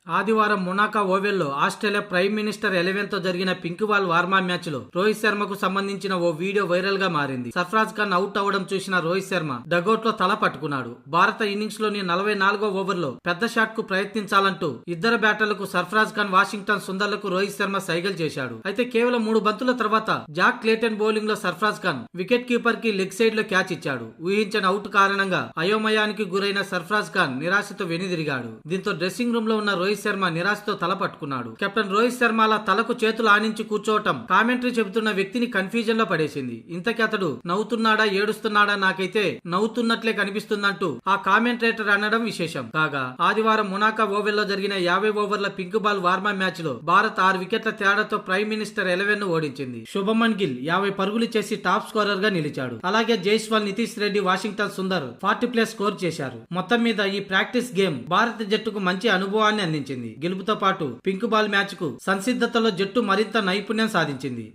ఆదివారం Monaco ఓవెల్లో Australia prime minister 11తో జరిగిన pink ball వార్మా match లో రోహిత్ శర్మకు సంబంధించిన ఓ వీడియో వైరల్ గా మారింది. సర్ఫరాజ్ ఖాన్ అవుట్ అవ్వడం చూసిన రోహిత్ శర్మ డగౌట్ లో తల పట్టుకున్నాడు. భారత ఇన్నింగ్స్ లోని 44వ ఓవర్లో పెద్ద షాట్ కు ప్రయత్నించాలంటూ ఇద్దరు బ్యాటర్లకు సర్ఫరాజ్ ఖాన్, వాషింగ్టన్ సుందర్లకు రోహిత్ శర్మ సైగల్ చేశాడు. అయితే కేవలం 3 బంతుల తర్వాత జాక్ క్లేటన్ బౌలింగ్ లో సర్ఫరాజ్ ఖాన్ వికెట్ కీపర్ కి లెగ్ సైడ్ లో క్యాచ్ ఇచ్చాడు. ఊహించని అవుట్ కారణంగా అయోమయానికి గురైన సర్ఫరాజ్ ఖాన్ నిరాశతో వెనుదిరిగాడు. దీంతో డ్రెస్సింగ్ రూమ్ లో ఉన్న రోహిత్ శర్మ నిరాశతో తల పట్టుకున్నాడు. కెప్టెన్ రోహిత్ శర్మ అలా తలకు చేతులు ఆనించి కూర్చోవటం కామెంటరీ చెబుతున్న వ్యక్తిని కన్ఫ్యూజన్ లో పడేసింది. ఇంతకీ అతడు నవ్వుతున్నాడా ఏడుస్తున్నాడా, నాకైతే నవ్వుతున్నట్లే కనిపిస్తుందంటూ ఆ కామెంటేటర్ అనడం విశేషం. కాగా ఆదివారం మొనాకో ఓవెల్లో జరిగిన 50 ఓవర్ల పింక్ బాల్ వార్మా మ్యాచ్ లో భారత్ 6 వికెట్ల తేడాతో ప్రైమ్ మినిస్టర్ 11 ను ఓడించింది. శుభమన్ గిల్ 50 పరుగులు చేసి టాప్ స్కోరర్ గా నిలిచాడు. అలాగే జైస్వాల్, నితీష్ రెడ్డి, వాషింగ్టన్ సుందర్ 40+ స్కోర్ చేశారు. మొత్తం మీద ఈ ప్రాక్టీస్ గేమ్ భారత జట్టుకు మంచి అనుభవాన్ని అందించింది. గెలుపుతో పాటు పింక్ బాల్ మ్యాచ్ కు సంసిద్ధతలో జట్టు మరింత నైపుణ్యం సాధించింది.